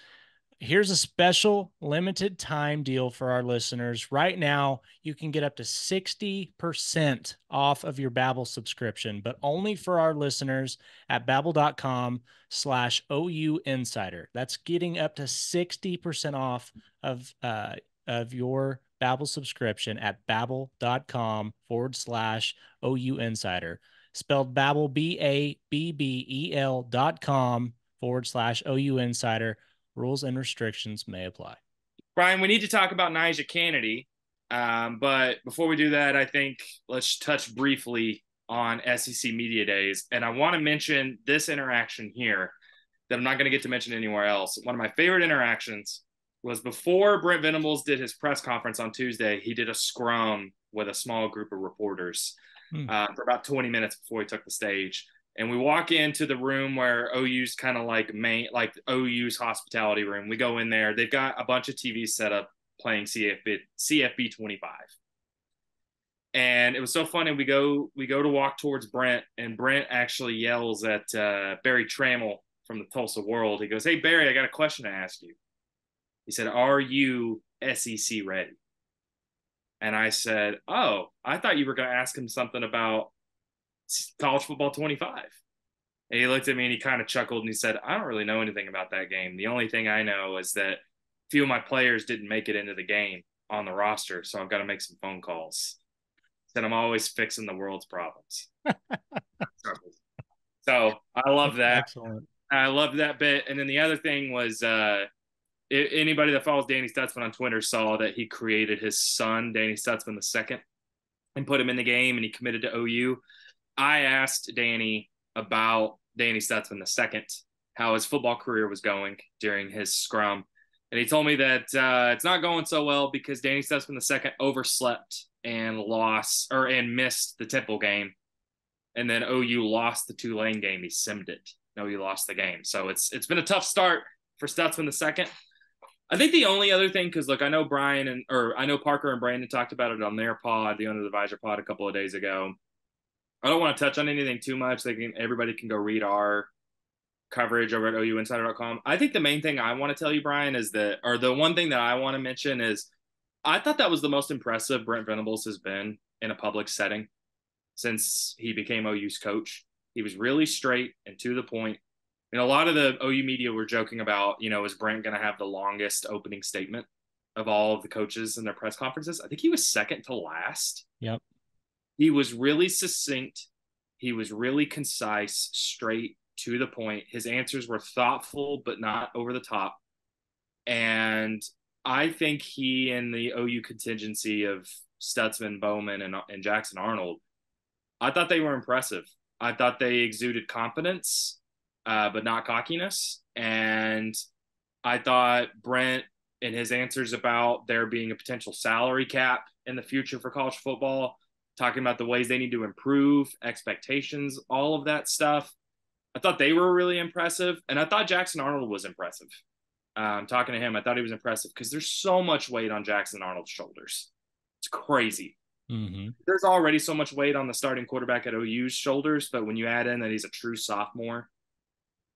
Here's a special limited time deal for our listeners. Right now, you can get up to 60% off of your Babbel subscription, but only for our listeners at babbel.com/OU Insider. That's getting up to 60% off of your Babbel subscription at babbel.com/OU Insider. spelled Babbel, BABBEL.com/OU Insider. Rules and restrictions may apply. Brian, we need to talk about NiJaree Canady. But before we do that, I think let's touch briefly on SEC Media Days. And I want to mention this interaction here that I'm not going to get to mention anywhere else. One of my favorite interactions was before Brent Venables did his press conference on Tuesday. He did a scrum with a small group of reporters for about 20 minutes before he took the stage. And we walk into the room where OU's kind of like OU's hospitality room. We go in there. They've got a bunch of TVs set up playing CFB 25. And it was so funny. We go to walk towards Brent, and Brent actually yells at Barry Trammell from the Tulsa World. He goes, "Hey, Barry, I got a question to ask you." He said, "Are you SEC ready?" And I said, "Oh, I thought you were going to ask him something about college football 25." And he looked at me and he kind of chuckled and he said, "I don't really know anything about that game. The only thing I know is that a few of my players didn't make it into the game on the roster, so I've got to make some phone calls." Said, "I'm always fixing the world's problems." So I love that. Excellent. I loved that bit. And then the other thing was anybody that follows Danny Stutzman on Twitter saw that he created his son, Danny Stutzman II, and put him in the game, and he committed to OU. I asked Danny about Danny Stutzman II, how his football career was going during his scrum. And he told me that it's not going so well because Danny Stutzman II overslept and missed the Temple game. And then OU lost the Tulane game. He simmed it. No, he lost the game. So it's been a tough start for Stutzman II. I think the only other thing, because look, I know I know Parker and Brandon talked about it on their pod, the Under the Visor pod, a couple of days ago. I don't want to touch on anything too much. Everybody can go read our coverage over at OUinsider.com. I think the main thing I want to tell you, Brian, the one thing that I want to mention is I thought that was the most impressive Brent Venables has been in a public setting since he became OU's coach. He was really straight and to the point. And a lot of the OU media were joking about, is Brent going to have the longest opening statement of all of the coaches in their press conferences? I think he was second to last. Yep. He was really succinct. He was really concise, straight, to the point. His answers were thoughtful, but not over the top. And I think he and the OU contingency of Stutzman, Bowman, and Jackson Arnold, I thought they were impressive. I thought they exuded confidence, but not cockiness. And I thought Brent and his answers about there being a potential salary cap in the future for college football, talking about the ways they need to improve, expectations, all of that stuff, I thought they were really impressive. And I thought Jackson Arnold was impressive. Talking to him, I thought he was impressive because there's so much weight on Jackson Arnold's shoulders. It's crazy. Mm-hmm. There's already so much weight on the starting quarterback at OU's shoulders, but when you add in that he's a true sophomore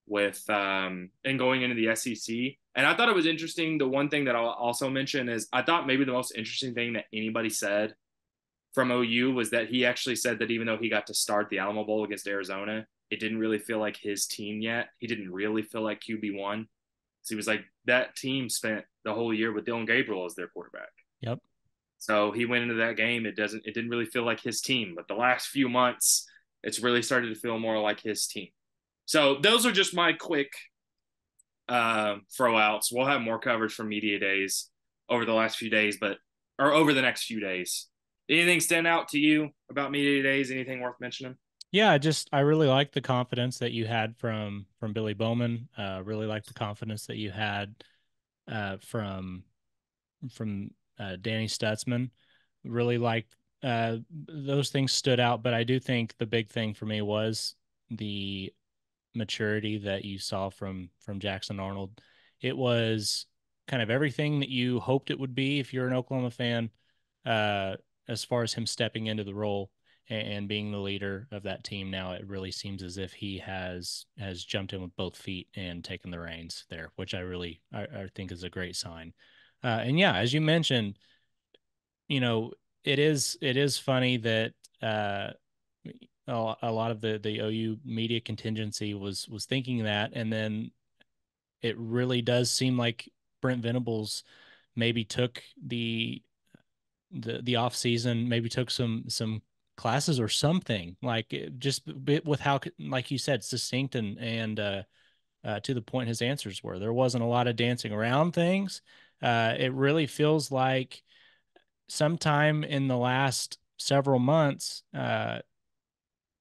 and going into the SEC, and I thought it was interesting. The one thing that I'll also mention is I thought maybe the most interesting thing that anybody said from OU was that he actually said that even though he got to start the Alamo Bowl against Arizona, it didn't really feel like his team yet. He didn't really feel like QB1. So he was like, that team spent the whole year with Dylan Gabriel as their quarterback. Yep. So he went into that game. It didn't really feel like his team, but the last few months, it's really started to feel more like his team. So those are just my quick throw-outs. We'll have more coverage from Media Days over the next few days. Anything stand out to you about Media Days? Anything worth mentioning? Yeah, I really like the confidence that you had from Billy Bowman. Really like the confidence that you had from Danny Stutzman. Really liked those things stood out, but I do think the big thing for me was the maturity that you saw from Jackson Arnold. It was kind of everything that you hoped it would be if you're an Oklahoma fan, as far as him stepping into the role and being the leader of that team. Now it really seems as if he has jumped in with both feet and taken the reins there, which I think is a great sign. And yeah, as you mentioned, it is funny that a lot of the OU media contingency was thinking that, and then it really does seem like Brent Venables maybe took the off season, maybe took some classes or something, like just with how, like you said, succinct and to the point his answers were. There wasn't a lot of dancing around things. It really feels like sometime in the last several months,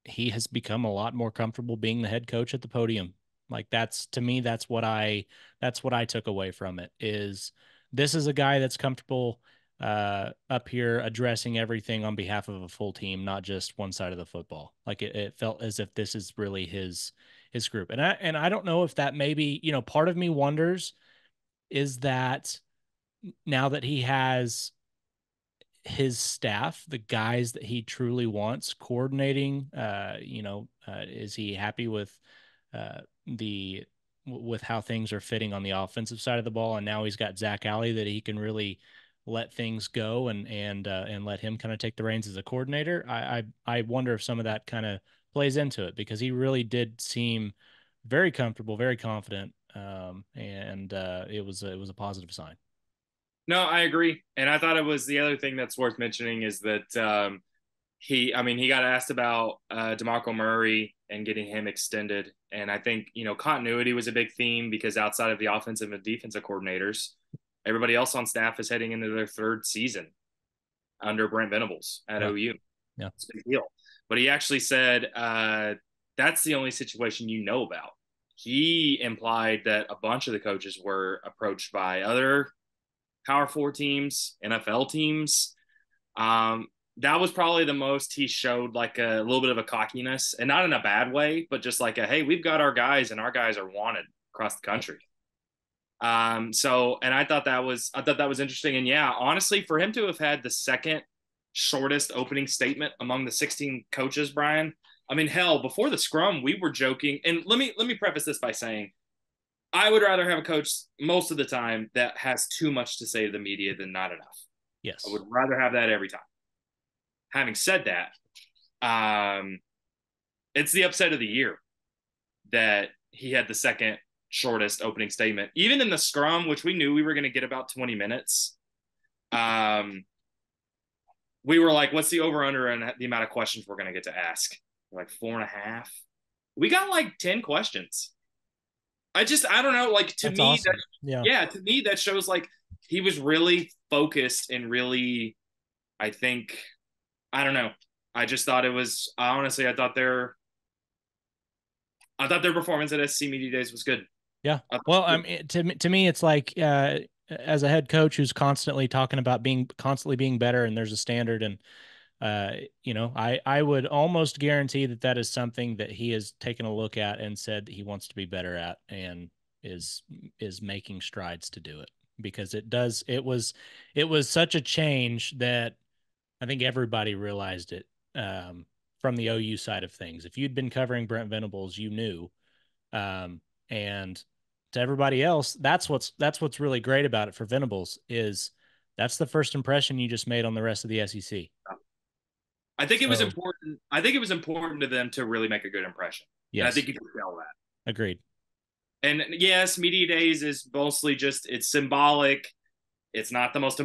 he has become a lot more comfortable being the head coach at the podium. Like that's, to me, that's what I took away from it. Is this is a guy that's comfortable up here addressing everything on behalf of a full team, not just one side of the football. Like it felt as if this is really his group. And I don't know if that maybe, part of me wonders, is that now that he has his staff, the guys that he truly wants coordinating, is he happy with the with how things are fitting on the offensive side of the ball? And now he's got Zach Alley that he can really let things go and let him kind of take the reins as a coordinator. I wonder if some of that kind of plays into it, because he really did seem very comfortable, very confident, and it was a positive sign. No, I agree. And I thought it was the other thing that's worth mentioning is that he got asked about DeMarco Murray and getting him extended. And I think, continuity was a big theme because outside of the offensive and defensive coordinators, everybody else on staff is heading into their third season under Brent Venables at Yeah. OU. Yeah. It's a big deal. But he actually said that's the only situation you know about. He implied that a bunch of the coaches were approached by other Power Four teams, NFL teams. That was probably the most he showed, like a little bit of a cockiness, and not in a bad way, but just like hey, we've got our guys, and our guys are wanted across the country. And I thought that was interesting. And yeah, honestly, for him to have had the second shortest opening statement among the 16 coaches, Brian. I mean, hell, before the scrum, we were joking. And let me preface this by saying I would rather have a coach most of the time that has too much to say to the media than not enough. Yes. I would rather have that every time. Having said that, it's the upset of the year that he had the second shortest opening statement. Even in the scrum, which we knew we were going to get about 20 minutes, we were like, what's the over-under and the amount of questions we're going to get to ask? Like 4.5. We got like 10 questions. I don't know. Like to That's me, awesome. to me, that shows like he was really focused and really, I think, I don't know. I just thought it was honestly, I thought their performance at SC Media Days was good. Yeah. Well, I mean, to me, it's like as a head coach who's constantly talking about constantly being better, and there's a standard, and I would almost guarantee that is something that he has taken a look at and said that he wants to be better at, and is making strides to do it, because it was such a change that I think everybody realized it, from the OU side of things. If you'd been covering Brent Venables, you knew. And to everybody else, that's what's really great about it for Venables, is that's the first impression you just made on the rest of the SEC. I think it was important. I think it was important to them to really make a good impression. Yes. And I think you can tell that. Agreed. And yes, Media Days is mostly just, it's symbolic. It's not the most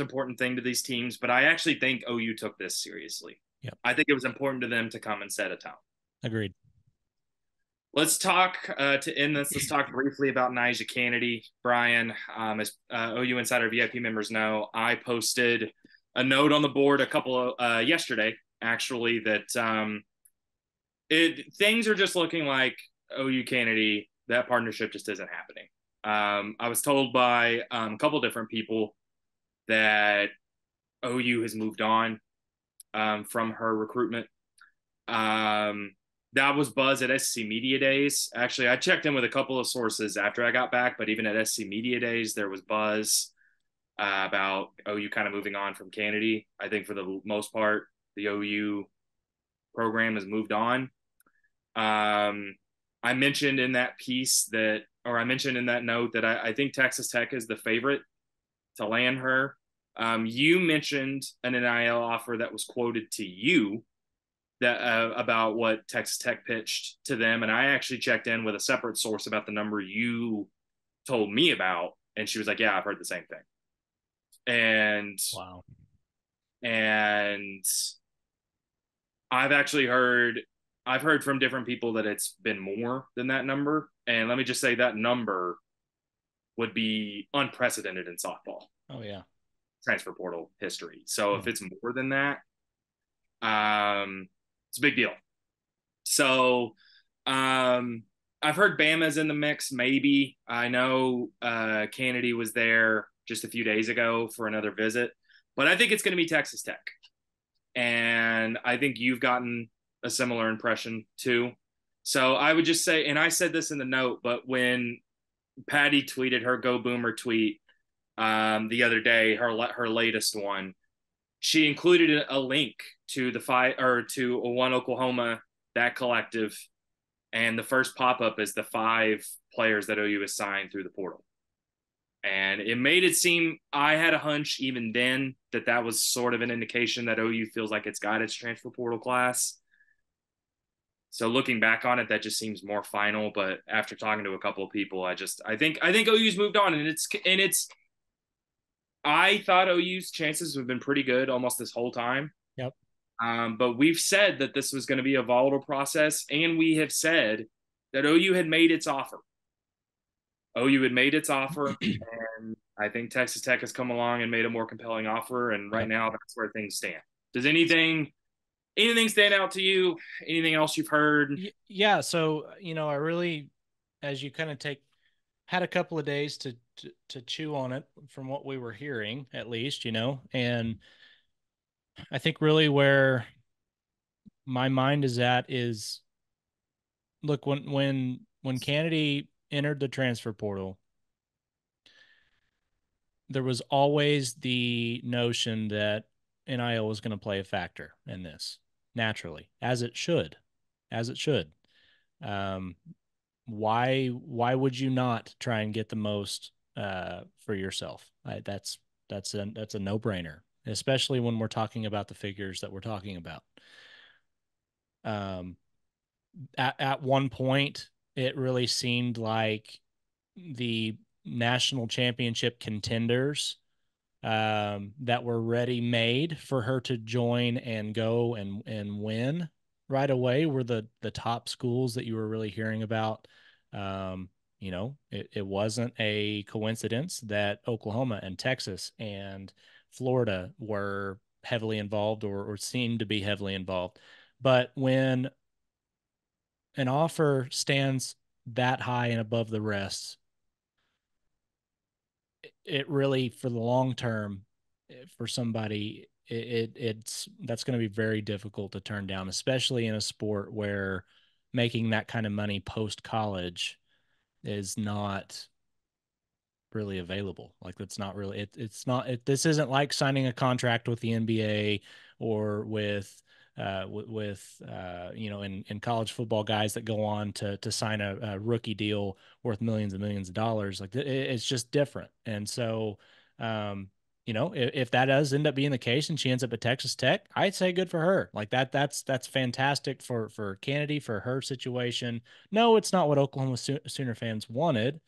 important thing to these teams, but I actually think OU took this seriously. Yep. I think it was important to them to come and set a tone. Agreed. Let's talk to end this. Let's talk briefly about NiJaree Canady. Brian, as OU Insider VIP members know, I posted a note on the board yesterday, actually, that things are just looking like OU Canady. That partnership just isn't happening. I was told by a couple different people that OU has moved on from her recruitment. That was buzz at SC Media Days. Actually, I checked in with a couple of sources after I got back, but even at SC Media Days, there was buzz about OU kind of moving on from Canady. I think for the most part, the OU program has moved on. I mentioned in that note that I think Texas Tech is the favorite to land her. You mentioned an NIL offer that was quoted to you that about what Texas Tech pitched to them, and I actually checked in with a separate source about the number you told me about, and she was like, "Yeah, I've heard the same thing." And wow. And I've actually heard I've heard from different people that it's been more than that number. And let me just say that number would be unprecedented in softball Oh yeah. transfer portal history. So if Yeah. it's more than that, it's a big deal. So um, I've heard Bama's in the mix. Maybe I know Canady was there just a few days ago for another visit, but I think it's going to be Texas Tech, and I think you've gotten a similar impression too. So I would just say, and I said this in the note, but when Patty tweeted her "Go Boomer" tweet the other day, her latest one, she included a link to the five or to One Oklahoma, that collective, and the first pop up is the 5 players that OU has signed through the portal. And it made it seem, I had a hunch even then that that was sort of an indication that OU feels like it's got its transfer portal class. So looking back on it, that just seems more final. But after talking to a couple of people, I think OU's moved on, and it's. I thought OU's chances have been pretty good almost this whole time. Yep. But we've said that this was going to be a volatile process, and we have said that OU had made its offer. OU had made its offer, and I think Texas Tech has come along and made a more compelling offer. And right Yep. now, that's where things stand. Does anything stand out to you? Anything else you've heard? Yeah. So, I really, as you kind of had a couple of days to chew on it from what we were hearing, at least, and I think really where my mind is at is, look, when Canady entered the transfer portal, there was always the notion that NIL was going to play a factor in this, naturally, as it should. Um, why would you not try and get the most for yourself? That's a no brainer, especially when we're talking about the figures that we're talking about. Um, at one point, it really seemed like the national championship contenders that were ready made for her to join and go and win right away were the top schools that you were really hearing about. It wasn't a coincidence that Oklahoma and Texas and Florida were heavily involved or seemed to be heavily involved. But when an offer stands that high and above the rest, it really, for the long term, for somebody, it's that's going to be very difficult to turn down, especially in a sport where making that kind of money post college is not really available. Like, that's not really it's not this isn't like signing a contract with the NBA or in college football, guys that go on to sign a rookie deal worth millions and millions of dollars. Like, it's just different. And so if that does end up being the case and she ends up at Texas Tech, I'd say good for her. Like, that's fantastic for Canady, for her situation. No, it's not what Oklahoma Sooner fans wanted.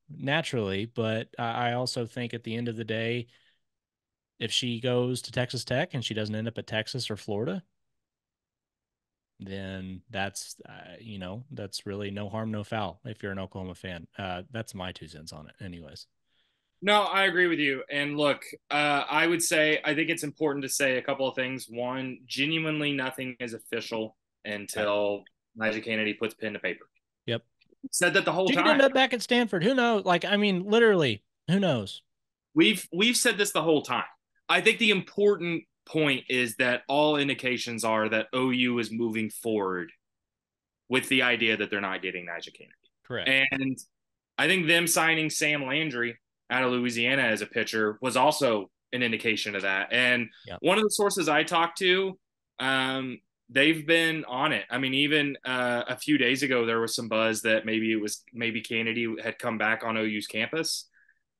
Naturally, but I also think at the end of the day, if she goes to Texas Tech and she doesn't end up at Texas or Florida, then that's really no harm, no foul if you're an Oklahoma fan. That's my 2 cents on it, anyways. No, I agree with you. And look, I would say I think it's important to say a couple of things. One, genuinely nothing is official Right. until NiJaree Canady puts pen to paper. Yep. Said that the whole She could end time. up back at Stanford. Who knows? Like, I mean, literally, who knows? We've said this the whole time. I think the important point is that all indications are that OU is moving forward with the idea that they're not getting NiJaree Correct. Canady. And I think them signing Sam Landry out of Louisiana as a pitcher was also an indication of that. And Yep. one of the sources I talked to, they've been on it. I mean, even a few days ago, there was some buzz that maybe Canady had come back on OU's campus,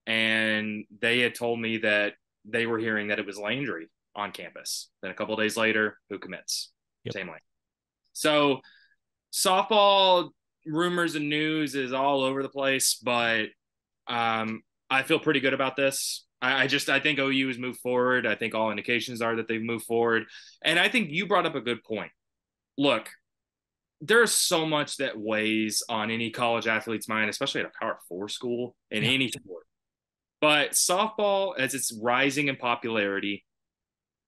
and they had told me that they were hearing that it was Landry on campus. Then a couple of days later, who commits? Yep. Same Landry. So softball rumors and news is all over the place, but I feel pretty good about this. I think OU has moved forward. I think all indications are that they've moved forward. And I think you brought up a good point. Look, there's so much that weighs on any college athlete's mind, especially at a Power Four school in Yeah. any sport. But softball, as it's rising in popularity,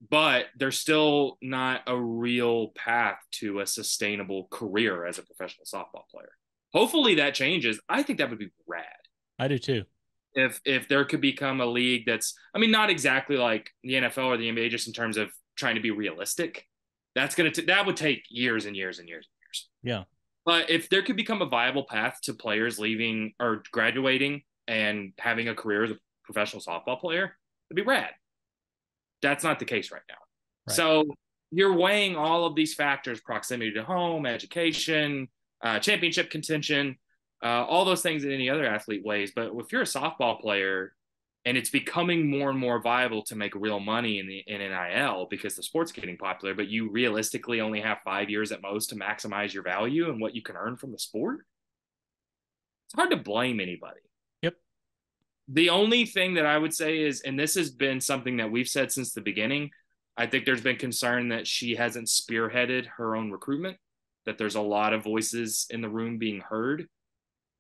but there's still not a real path to a sustainable career as a professional softball player. Hopefully that changes. I think that would be rad. I do too. If there could become a league that's, I mean, not exactly like the NFL or the NBA, just in terms of trying to be realistic. That would take years and years and years and years. Yeah. But if there could become a viable path to players leaving or graduating and having a career as a professional softball player, it'd be rad. That's not the case right now. Right. So you're weighing all of these factors: proximity to home, education, championship contention, all those things that any other athlete weighs. But if you're a softball player and it's becoming more and more viable to make real money in NIL because the sport's getting popular, but you realistically only have 5 years at most to maximize your value and what you can earn from the sport, it's hard to blame anybody. Yep. The only thing that I would say is, and this has been something that we've said since the beginning, I think there's been concern that she hasn't spearheaded her own recruitment, that there's a lot of voices in the room being heard.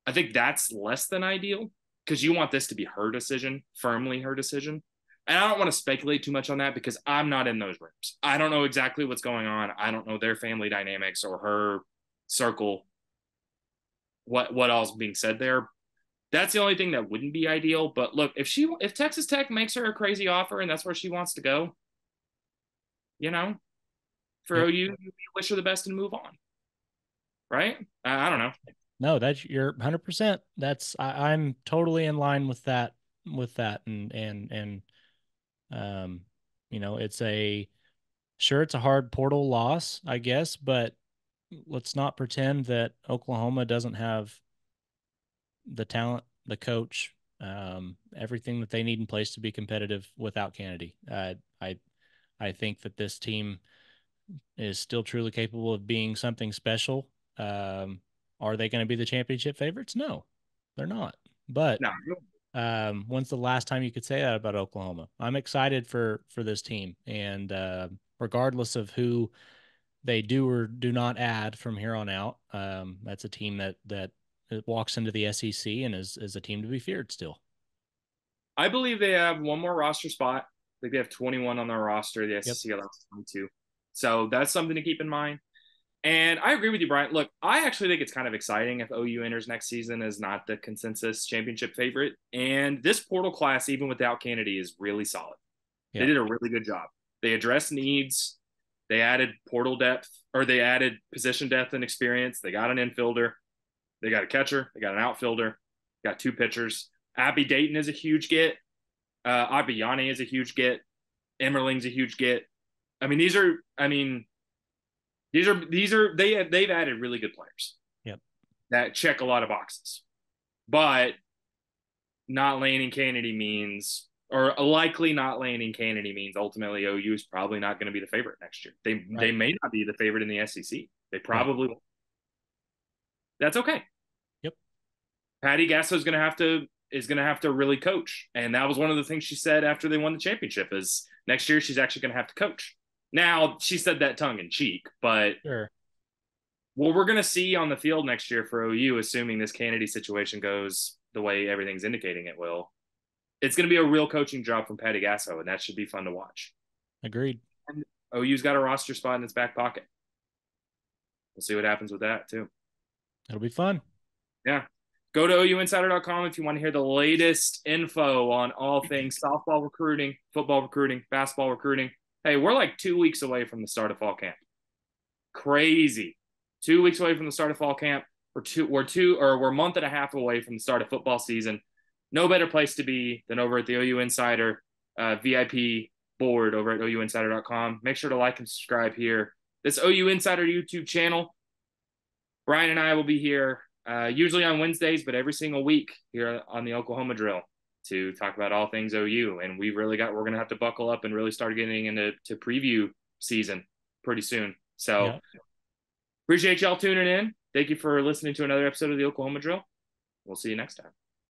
I think that's less than ideal because you want this to be her decision, firmly her decision. And I don't want to speculate too much on that because I'm not in those rooms. I don't know exactly what's going on. I don't know their family dynamics or her circle, what all's being said there. That's the only thing that wouldn't be ideal. But look, if Texas Tech makes her a crazy offer and that's where she wants to go, you know, for Yep. OU, you wish her the best and move on. Right? I don't know. No, that's you're 100%. I'm totally in line with that and it's it's a hard portal loss, I guess, but let's not pretend that Oklahoma doesn't have the talent, the coach, everything that they need in place to be competitive without Canady. I think that this team is still truly capable of being something special. Are they going to be the championship favorites? No, they're not. But No. when's the last time you could say that about Oklahoma? I'm excited for this team, and regardless of who they do or do not add from here on out, that's a team that walks into the SEC and is a team to be feared still. I believe they have one more roster spot. I think they have 21 on their roster. The Yep. SEC allows 22. So that's something to keep in mind. And I agree with you, Brian. Look, I actually think it's kind of exciting if OU enters next season as not the consensus championship favorite. And this portal class, even without Canady, is really solid. Yep. They did a really good job. They addressed needs. They added portal depth, or they added position depth and experience. They got an infielder. They got a catcher. They got an outfielder. Got 2 pitchers. Abby Dayton is a huge get. Abiyane is a huge get. Emmerling's a huge get. I mean, they've added really good players. Yep. That check a lot of boxes. But not landing Canady means, or likely not landing Canady means ultimately OU is probably not going to be the favorite next year. They may not be the favorite in the SEC. They probably will. That's okay. Yep. Patty Gasso is going to have to really coach. And that was one of the things she said after they won the championship is next year she's actually going to have to coach. Now, she said that tongue in cheek, but sure. What we're going to see on the field next year for OU, assuming this Canady situation goes the way everything's indicating it will, it's going to be a real coaching job from Patty Gasso, and that should be fun to watch. Agreed. And OU's got a roster spot in its back pocket. We'll see what happens with that, too. It'll be fun. Yeah. Go to OUinsider.com if you want to hear the latest info on all things softball recruiting, football recruiting, basketball recruiting. Hey, we're like 2 weeks away from the start of fall camp. Crazy. 2 weeks away from the start of fall camp. We're a month and a half away from the start of football season. No better place to be than over at the OU Insider VIP board over at OUinsider.com. Make sure to like and subscribe here. This OU Insider YouTube channel. Brian and I will be here usually on Wednesdays, but every single week here on the Oklahoma Drill to talk about all things OU. And we're going to have to buckle up and really start getting into preview season pretty soon. So Appreciate y'all tuning in. Thank you for listening to another episode of the Oklahoma Drill. We'll see you next time.